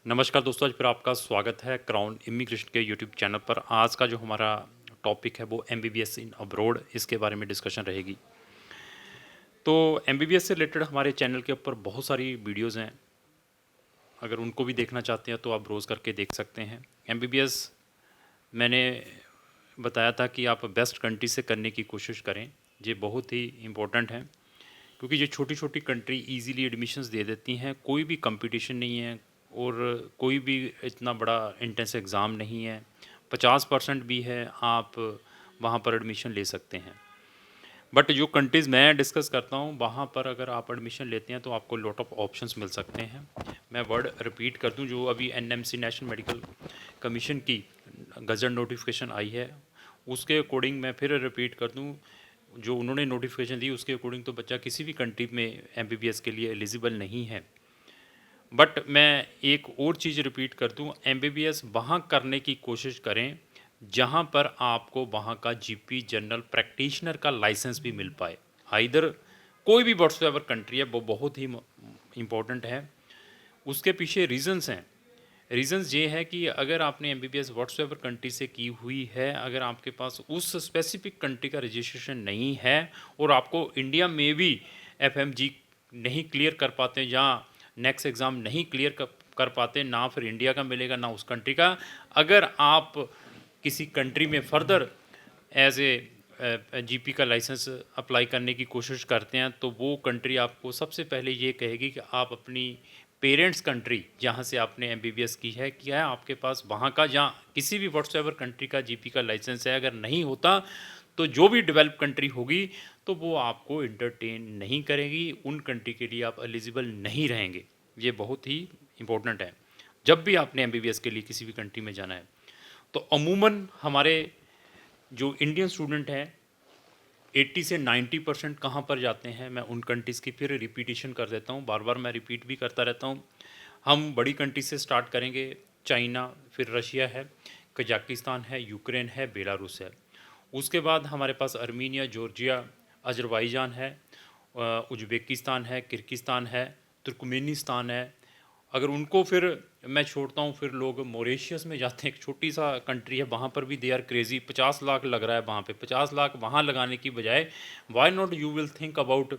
नमस्कार दोस्तों, आज फिर आपका स्वागत है क्राउन इमिग्रेशन के यूट्यूब चैनल पर। आज का जो हमारा टॉपिक है वो एमबीबीएस इन अब्रॉड, इसके बारे में डिस्कशन रहेगी। तो एमबीबीएस से रिलेटेड हमारे चैनल के ऊपर बहुत सारी वीडियोस हैं। अगर उनको भी देखना चाहते हैं तो आप ब्राउज़ करके देख सकते हैं। एमबीबीएस मैंने बताया था कि आप बेस्ट कंट्री से करने की कोशिश करें। ये बहुत ही इम्पोर्टेंट है क्योंकि ये छोटी छोटी कंट्री इजीली एडमिशन्स दे देती हैं। कोई भी कंपटीशन नहीं है और कोई भी इतना बड़ा इंटेंस एग्ज़ाम नहीं है। 50% भी है, आप वहाँ पर एडमिशन ले सकते हैं। बट जो कंट्रीज़ मैं डिस्कस करता हूँ वहाँ पर अगर आप एडमिशन लेते हैं तो आपको लॉट ऑफ ऑप्शंस मिल सकते हैं। मैं वर्ड रिपीट कर दूँ, जो अभी एनएमसी नेशनल मेडिकल कमीशन की गज़ट नोटिफिकेशन आई है उसके अकॉर्डिंग मैं फिर रिपीट कर दूँ। जो उन्होंने नोटिफिकेशन दी उसके अकॉर्डिंग तो बच्चा किसी भी कंट्री में एमबीबीएस के लिए एलिजिबल नहीं है। बट मैं एक और चीज़ रिपीट कर दूँ, एमबीबीएस वहाँ करने की कोशिश करें जहाँ पर आपको वहाँ का जीपी जनरल प्रैक्टिशनर का लाइसेंस भी मिल पाए। आइदर कोई भी व्हाट्सएवर कंट्री है, वो बहुत ही इम्पोर्टेंट है। उसके पीछे रीजंस हैं। रीजंस ये है कि अगर आपने एमबीबीएस व्हाट्सएवर कंट्री से की हुई है, अगर आपके पास उस स्पेसिफिक कंट्री का रजिस्ट्रेशन नहीं है और आपको इंडिया में भी एफएमजी नहीं क्लियर कर पाते या नेक्स्ट एग्ज़ाम नहीं क्लियर कर पाते, ना फिर इंडिया का मिलेगा ना उस कंट्री का। अगर आप किसी कंट्री में फर्दर एज ए जीपी का लाइसेंस अप्लाई करने की कोशिश करते हैं तो वो कंट्री आपको सबसे पहले ये कहेगी कि आप अपनी पेरेंट्स कंट्री जहाँ से आपने एमबीबीएस की है, क्या है आपके पास वहाँ का, जहाँ किसी भी व्हाट्सएवर कंट्री का जीपी का लाइसेंस है। अगर नहीं होता तो जो भी डेवलप कंट्री होगी तो वो आपको इंटरटेन नहीं करेगी, उन कंट्री के लिए आप एलिजिबल नहीं रहेंगे। ये बहुत ही इम्पोर्टेंट है जब भी आपने एमबीबीएस के लिए किसी भी कंट्री में जाना है। तो अमूमन हमारे जो इंडियन स्टूडेंट हैं 80 से 90% कहाँ पर जाते हैं, मैं उन कंट्रीज़ की फिर रिपीटिशन कर देता हूँ, बार बार मैं रिपीट भी करता रहता हूँ। हम बड़ी कंट्री से स्टार्ट करेंगे, चाइना, फिर रशिया है, कजाकिस्तान है, यूक्रेन है, बेलारूस है। उसके बाद हमारे पास अर्मीनिया, जॉर्जिया, अज़रबैजान है, उज़्बेकिस्तान है, किर्गिस्तान है, तुर्कमेनिस्तान है। अगर उनको फिर मैं छोड़ता हूँ, फिर लोग मॉरिशस में जाते हैं, एक छोटी सा कंट्री है, वहाँ पर भी दे आर क्रेज़ी। 50 लाख लग रहा है वहाँ पे। 50 लाख वहाँ लगाने की बजाय why not you will think about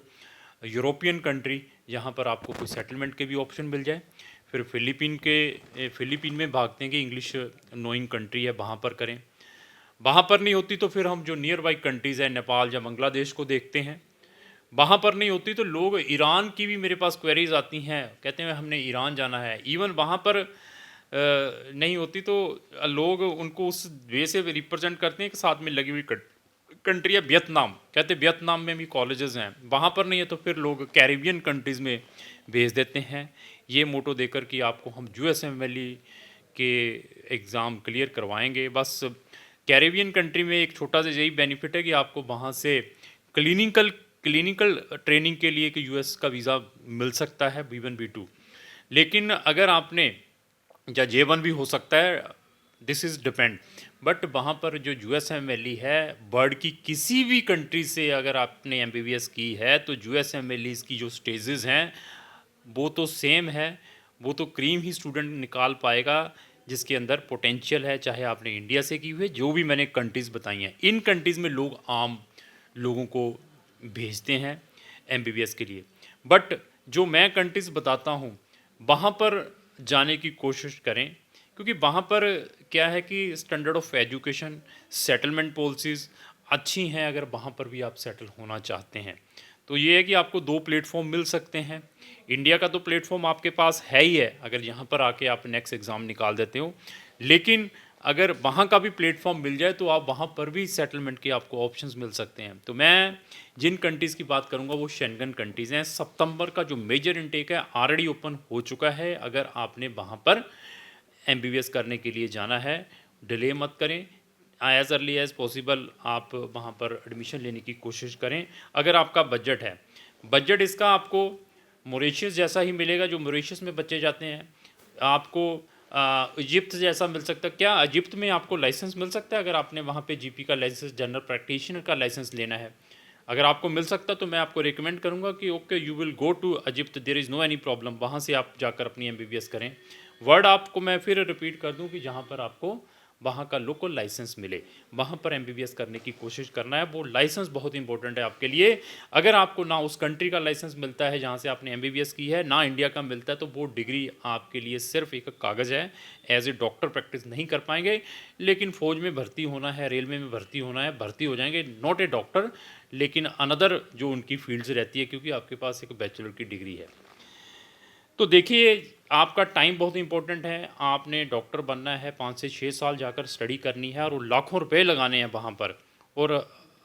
European country, जहाँ पर आपको कोई सेटलमेंट के भी ऑप्शन मिल जाए। फिर फ़िलीपीन में भागते हैं कि इंग्लिश नोइंग कंट्री है, वहाँ पर करें। वहाँ पर नहीं होती तो फिर हम जो नियर बाई कंट्रीज़ हैं, नेपाल या बांग्लादेश को देखते हैं। वहाँ पर नहीं होती तो लोग ईरान की भी मेरे पास क्वेरीज आती हैं, कहते हैं हमने ईरान जाना है। इवन वहाँ पर नहीं होती तो लोग उनको उस वे से रिप्रेजेंट करते हैं कि साथ में लगी हुई कंट्री है वियतनाम, कहते हैं वियतनाम में भी कॉलेजेस हैं। वहाँ पर नहीं है तो फिर लोग कैरिबियन कंट्रीज़ में भेज देते हैं, ये मोटो देकर कि आपको हम यूएसएमएलई के एग्ज़ाम क्लियर करवाएंगे। बस कैरिबियन कंट्री में एक छोटा सा यही बेनिफिट है कि आपको वहाँ से क्लिनिकल क्लिनिकल ट्रेनिंग के लिए कि यूएस का वीज़ा मिल सकता है, B1 B2। लेकिन अगर आपने, या J1 भी हो सकता है, दिस इज़ डिपेंड। बट वहाँ पर जो यूएसएमएलई है, वर्ल्ड की किसी भी कंट्री से अगर आपने एमबीबीएस की है तो यूएसएमएलईज़ की जो स्टेजेस हैं वो तो सेम है। वो तो क्रीम ही स्टूडेंट निकाल पाएगा जिसके अंदर पोटेंशियल है, चाहे आपने इंडिया से की हुई, जो भी मैंने कंट्रीज़ बताई हैं। इन कंट्रीज़ में लोग आम लोगों को भेजते हैं एमबीबीएस के लिए। बट जो मैं कंट्रीज़ बताता हूँ वहाँ पर जाने की कोशिश करें, क्योंकि वहाँ पर क्या है कि standard of education, settlement policies अच्छी हैं अगर वहाँ पर भी आप सेटल होना चाहते हैं। तो ये है कि आपको दो प्लेटफॉर्म मिल सकते हैं। इंडिया का तो प्लेटफॉर्म आपके पास है ही है अगर यहाँ पर आके आप नेक्स्ट एग्ज़ाम निकाल देते हो। लेकिन अगर वहाँ का भी प्लेटफॉर्म मिल जाए तो आप वहाँ पर भी सेटलमेंट के आपको ऑप्शंस मिल सकते हैं। तो मैं जिन कंट्रीज़ की बात करूँगा वो शेंगन कंट्रीज़ हैं। सितंबर का जो मेजर इनटेक है ऑलरेडी ओपन हो चुका है। अगर आपने वहाँ पर एमबीबीएस करने के लिए जाना है, डिले मत करें, एज़ अर्ली एज़ पॉसिबल आप वहाँ पर एडमिशन लेने की कोशिश करें। अगर आपका बजट है, बजट इसका आपको मॉरिशस जैसा ही मिलेगा जो मॉरिशस में बच्चे जाते हैं। आपको इजिप्ट जैसा मिल सकता है। क्या इजिप्ट में आपको लाइसेंस मिल सकता है अगर आपने वहाँ पे जीपी का लाइसेंस, जनरल प्रैक्टिशनर का लाइसेंस लेना है? अगर आपको मिल सकता तो मैं आपको रिकमेंड करूँगा कि okay you will go to Egypt, there is no any problem, वहाँ से आप जाकर अपनी एमबीबीएस करें। वर्ड आपको मैं फिर रिपीट कर दूं कि जहाँ पर आपको वहाँ का लोकल लाइसेंस मिले, वहाँ पर एमबीबीएस करने की कोशिश करना है। वो लाइसेंस बहुत इंपॉर्टेंट है आपके लिए। अगर आपको ना उस कंट्री का लाइसेंस मिलता है जहाँ से आपने एमबीबीएस की है, ना इंडिया का मिलता है, तो वो डिग्री आपके लिए सिर्फ एक कागज़ है। एज ए डॉक्टर प्रैक्टिस नहीं कर पाएंगे, लेकिन फ़ौज में भर्ती होना है, रेलवे में भर्ती होना है, भर्ती हो जाएंगे, नॉट ए डॉक्टर, लेकिन अनदर जो उनकी फील्ड्स रहती है, क्योंकि आपके पास एक बैचलर की डिग्री है। तो देखिए, आपका टाइम बहुत इंपॉर्टेंट है। आपने डॉक्टर बनना है, 5 से 6 साल जाकर स्टडी करनी है और वो लाखों रुपए लगाने हैं वहाँ पर। और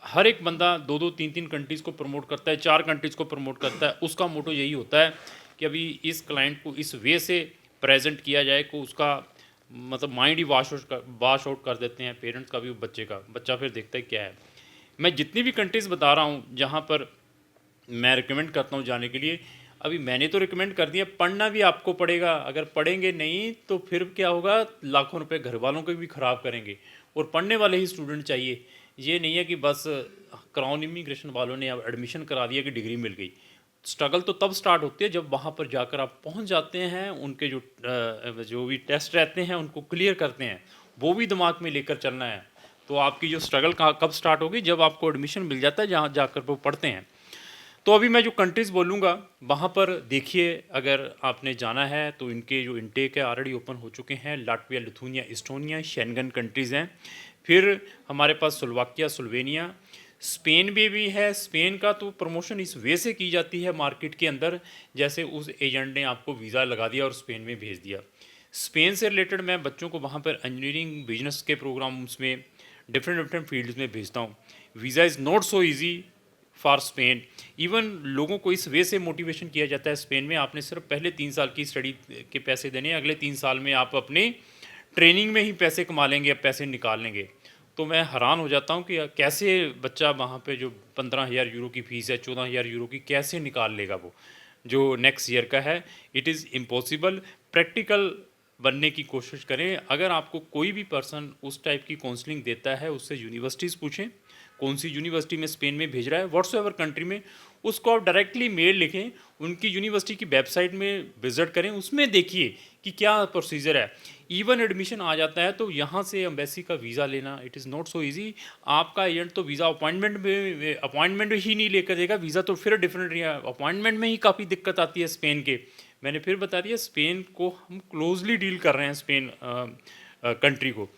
हर एक बंदा 2-2 3-3 कंट्रीज़ को प्रमोट करता है, 4 कंट्रीज़ को प्रमोट करता है। उसका मोटो यही होता है कि अभी इस क्लाइंट को इस वे से प्रेज़ेंट किया जाए कि उसका मतलब माइंड ही वॉश आउट कर देते हैं, पेरेंट्स का भी, बच्चे का। बच्चा फिर देखता है क्या है। मैं जितनी भी कंट्रीज़ बता रहा हूँ जहाँ पर मैं रिकमेंड करता हूँ जाने के लिए, अभी मैंने तो रिकमेंड कर दिया, पढ़ना भी आपको पड़ेगा। अगर पढ़ेंगे नहीं तो फिर क्या होगा, लाखों रुपए घर वालों के भी ख़राब करेंगे। और पढ़ने वाले ही स्टूडेंट चाहिए। ये नहीं है कि बस क्राउन इमिग्रेशन वालों ने अब एडमिशन करा दिया कि डिग्री मिल गई। स्ट्रगल तो तब स्टार्ट होती है जब वहाँ पर जाकर आप पहुँच जाते हैं, उनके जो भी टेस्ट रहते हैं उनको क्लियर करते हैं, वो भी दिमाग में लेकर चलना है। तो आपकी जो स्ट्रगल कब स्टार्ट होगी, जब आपको एडमिशन मिल जाता है जहाँ जाकर वो पढ़ते हैं। तो अभी मैं जो कंट्रीज़ बोलूँगा वहाँ पर देखिए, अगर आपने जाना है तो इनके जो इनटेक है ऑलरेडी ओपन हो चुके हैं। Latvia, Lithuania, Estonia Schengen countries हैं। फिर हमारे पास स्लोवाकिया, स्लोवेनिया, स्पेन भी है। स्पेन का तो प्रमोशन इस वे से की जाती है मार्केट के अंदर, जैसे उस एजेंट ने आपको वीज़ा लगा दिया और स्पेन में भेज दिया। स्पेन से रिलेटेड मैं बच्चों को वहाँ पर इंजीनियरिंग, बिजनेस के प्रोग्राम्स में, डिफरेंट फील्ड्स में भेजता हूँ। Visa is not so easy for Spain. Even लोगों को इस वे से मोटिवेशन किया जाता है स्पेन में, आपने सिर्फ पहले 3 साल की स्टडी के पैसे देने हैं, अगले 3 साल में आप अपने ट्रेनिंग में ही पैसे कमा लेंगे, पैसे निकाल लेंगे। तो मैं हैरान हो जाता हूँ कि कैसे बच्चा वहाँ पे जो 15,000 यूरो की फ़ीस है, 14,000 यूरो की, कैसे निकाल लेगा वो जो नेक्स्ट ईयर का है। It is impossible. प्रैक्टिकल बनने की कोशिश करें। अगर आपको कोई भी पर्सन उस टाइप की काउंसलिंग देता है, उससे यूनिवर्सिटीज़ पूछें कौन सी यूनिवर्सिटी में स्पेन में भेज रहा है, व्हाट्सएवर कंट्री में, उसको आप डायरेक्टली मेल लिखें, उनकी यूनिवर्सिटी की वेबसाइट में विजिट करें, उसमें देखिए कि क्या प्रोसीजर है। इवन एडमिशन आ जाता है तो यहाँ से एम्बेसी का वीज़ा लेना it is not so easy. आपका एजेंट तो वीज़ा अपॉइंटमेंट ही नहीं लेकर देगा, वीज़ा तो फिर डिफरेंट है। अपॉइंटमेंट में ही काफ़ी दिक्कत आती है स्पेन के। मैंने फिर बता दिया, स्पेन को हम क्लोजली डील कर रहे हैं, स्पेन कंट्री को।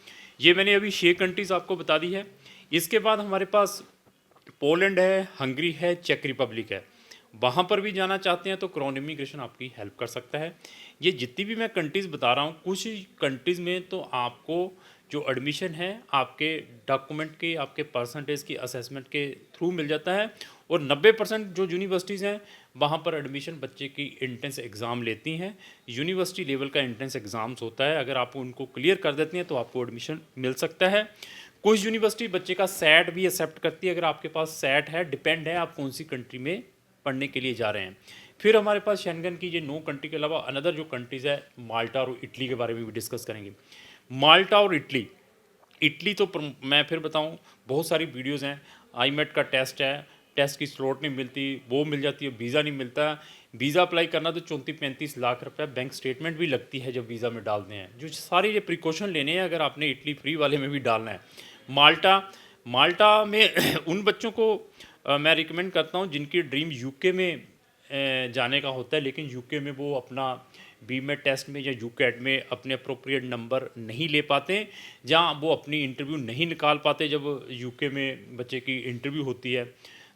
ये मैंने अभी 6 कंट्रीज़ आपको बता दी है। इसके बाद हमारे पास पोलैंड है, हंगरी है, चेक रिपब्लिक है। वहाँ पर भी जाना चाहते हैं तो क्राउन इमिग्रेशन आपकी हेल्प कर सकता है। ये जितनी भी मैं कंट्रीज़ बता रहा हूँ, कुछ कंट्रीज़ में तो आपको जो एडमिशन है आपके डॉक्यूमेंट के, आपके परसेंटेज की असेसमेंट के थ्रू मिल जाता है। और 90% जो यूनिवर्सिटीज़ हैं वहाँ पर एडमिशन बच्चे की एंट्रेंस एग्ज़ाम लेती हैं। यूनिवर्सिटी लेवल का एंट्रेंस एग्ज़ाम्स होता है, अगर आप उनको क्लियर कर देते हैं तो आपको एडमिशन मिल सकता है। कुछ यूनिवर्सिटी बच्चे का सैट भी एक्सेप्ट करती है। अगर आपके पास सैट है, डिपेंड है आप कौन सी कंट्री में पढ़ने के लिए जा रहे हैं। फिर हमारे पास शेंगन की ये 9 कंट्री के अलावा अनदर जो कंट्रीज़ है, माल्टा और इटली के बारे में भी डिस्कस करेंगे। माल्टा और इटली, इटली तो मैं फिर बताऊं, बहुत सारी वीडियोज़ हैं। आईमेट का टेस्ट है, टेस्ट की स्लॉट नहीं मिलती, वो मिल जाती है, वीज़ा नहीं मिलता। वीज़ा अप्लाई करना तो 34-35 लाख रुपए, बैंक स्टेटमेंट भी लगती है जब वीज़ा में डालते हैं। जो सारे ये प्रिकॉशन लेने हैं अगर आपने इटली फ्री वाले में भी डालना है। माल्टा, माल्टा में उन बच्चों को मैं रिकमेंड करता हूँ जिनकी ड्रीम यूके में जाने का होता है, लेकिन यूके में वो अपना बीमेट टेस्ट में या यूकेट में अपने अप्रोप्रिएट नंबर नहीं ले पाते, जहाँ वो अपनी इंटरव्यू नहीं निकाल पाते जब यूके में बच्चे की इंटरव्यू होती है।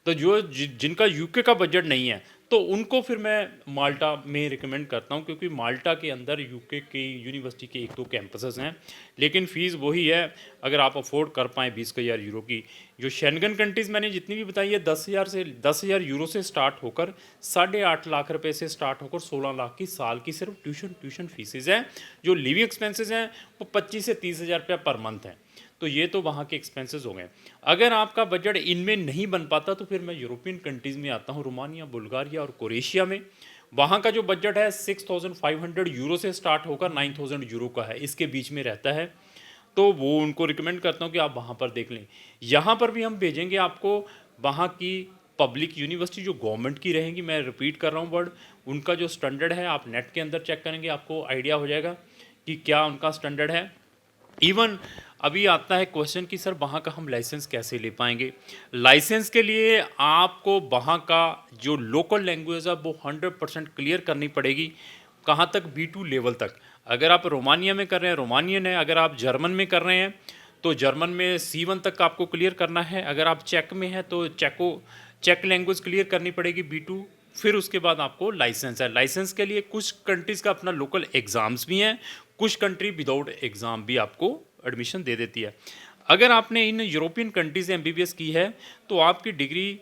तो जिनका यूके का बजट नहीं है तो उनको फिर मैं माल्टा में रिकमेंड करता हूँ, क्योंकि माल्टा के अंदर यूके की यूनिवर्सिटी के 1-2 कैंपसेस हैं, लेकिन फ़ीस वही है अगर आप अफोर्ड कर पाएँ 20,000 यूरो की। जो शेंगन कंट्रीज़ मैंने जितनी भी बताई है 10,000 यूरो से स्टार्ट होकर 8.5 लाख रुपए से स्टार्ट होकर 16 लाख की साल की सिर्फ ट्यूशन फीसेज हैं। जो लिविंग एक्सपेंसेस हैं वो 25 से 30,000 रुपया पर मंथ हैं। तो ये तो वहाँ के एक्सपेंसेस हो गए। अगर आपका बजट इनमें नहीं बन पाता तो फिर मैं यूरोपियन कंट्रीज़ में आता हूँ, रोमानिया, बुल्गारिया और क्रोएशिया में। वहाँ का जो बजट है 6,500 यूरो से स्टार्ट होकर 9,000 यूरो का है, इसके बीच में रहता है। तो वो उनको रिकमेंड करता हूँ कि आप वहाँ पर देख लें। यहाँ पर भी हम भेजेंगे आपको वहाँ की पब्लिक यूनिवर्सिटी जो गवर्नमेंट की रहेंगी। मैं रिपीट कर रहा हूँ वर्ड, उनका जो स्टैंडर्ड है आप नेट के अंदर चेक करेंगे आपको आइडिया हो जाएगा। कि क्या उनका स्टैंडर्ड है। इवन अभी आता है क्वेश्चन कि सर वहाँ का हम लाइसेंस कैसे ले पाएंगे। लाइसेंस के लिए आपको वहाँ का जो लोकल लैंग्वेज है वो 100% क्लियर करनी पड़ेगी। कहाँ तक? B2 लेवल तक। अगर आप रोमानिया में कर रहे हैं रोमानियन है, अगर आप जर्मन में कर रहे हैं तो जर्मन में C1 तक आपको क्लियर करना है, अगर आप चेक में हैं तो चेक लैंग्वेज क्लियर करनी पड़ेगी B2। फिर उसके बाद आपको लाइसेंस है। लाइसेंस के लिए कुछ कंट्रीज़ का अपना लोकल एग्ज़ाम्स भी हैं, कुछ कंट्री विदाउट एग्ज़ाम भी आपको एडमिशन दे देती है। अगर आपने इन यूरोपियन कंट्रीज से MBBS की है तो आपकी डिग्री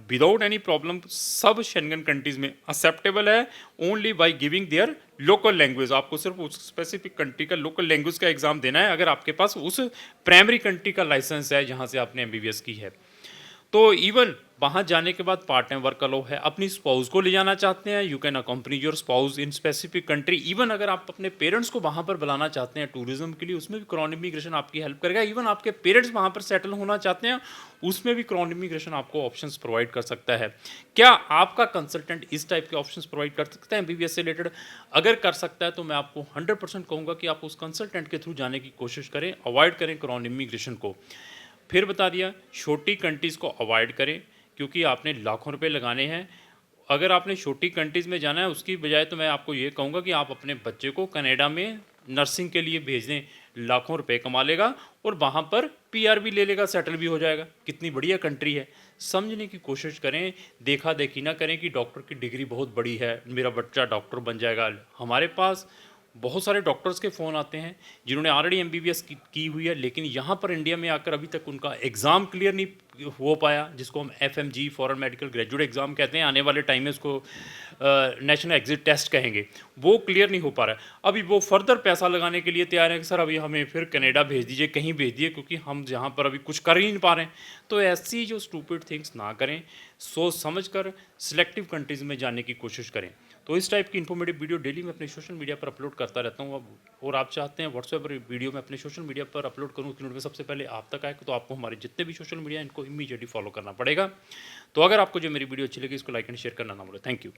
विदाउट एनी प्रॉब्लम सब शेंगन कंट्रीज में एक्सेप्टेबल है, only by giving their local language. आपको सिर्फ उस स्पेसिफिक कंट्री का लोकल लैंग्वेज का एग्जाम देना है अगर आपके पास उस प्राइमरी कंट्री का लाइसेंस है जहां से आपने MBBS की है। तो इवन वहाँ जाने के बाद पार्ट टाइम वर्क अलाउ है। अपनी स्पाउस को ले जाना चाहते हैं, you can accompany your spouse in specific country. Even अगर आप अपने पेरेंट्स को वहाँ पर बुलाना चाहते हैं टूरिज्म के लिए, उसमें भी क्रॉन इमिग्रेशन आपकी हेल्प करेगा। इवन आपके पेरेंट्स वहाँ पर सेटल होना चाहते हैं, उसमें भी क्रॉन इमिग्रेशन आपको ऑप्शंस प्रोवाइड कर सकता है। क्या आपका कंसल्टेंट इस टाइप के ऑप्शंस प्रोवाइड कर सकता है MBBS से रिलेटेड? अगर कर सकता है तो मैं आपको 100% कहूँगा कि आप उस कंसल्टेंट के थ्रू जाने की कोशिश करें, अवॉइड करें क्रॉन इमिग्रेशन को। फिर बता दिया, छोटी कंट्रीज़ को अवॉइड करें क्योंकि आपने लाखों रुपए लगाने हैं। अगर आपने छोटी कंट्रीज़ में जाना है उसकी बजाय तो मैं आपको ये कहूँगा कि आप अपने बच्चे को कनाडा में नर्सिंग के लिए भेज दें, लाखों रुपए कमा लेगा और वहाँ पर PR भी ले लेगा, सेटल भी हो जाएगा। कितनी बढ़िया कंट्री है। समझने की कोशिश करें, देखा देखी ना करें कि डॉक्टर की डिग्री बहुत बड़ी है, मेरा बच्चा डॉक्टर बन जाएगा। हमारे पास बहुत सारे डॉक्टर्स के फ़ोन आते हैं जिन्होंने ऑलरेडी MBBS की हुई है, लेकिन यहाँ पर इंडिया में आकर अभी तक उनका एग्ज़ाम क्लियर नहीं हो पाया, जिसको हम FMG foreign medical graduate exam कहते हैं। आने वाले टाइम में उसको नेशनल एग्जिट टेस्ट कहेंगे, वो क्लियर नहीं हो पा रहा है। अभी वो फर्दर पैसा लगाने के लिए तैयार है कि सर अभी हमें फिर कनाडा भेज दीजिए, कहीं भेज दीजिए, क्योंकि हम जहाँ पर अभी कुछ कर ही नहीं पा रहे हैं। तो ऐसी जो स्टूपिड थिंग्स ना करें, सोच समझ कर सिलेक्टिव कंट्रीज़ में जाने की कोशिश करें। तो इस टाइप की इन्फॉर्मेटिव वीडियो डेली मैं अपने सोशल मीडिया पर अपलोड करता रहता हूँ। अब और आप चाहते हैं व्हाट्सएप पर वीडियो मैं अपने सोशल मीडिया पर अपलोड करूँ कि नोटिफिकेशन सबसे पहले आप तक आए, तो आपको हमारे जितने भी सोशल मीडिया इनको इमीडिएटली फॉलो करना पड़ेगा। तो अगर आपको जो मेरी वीडियो अच्छी लगी इसको लाइक एंड शेयर करना ना भूलें। Thank you.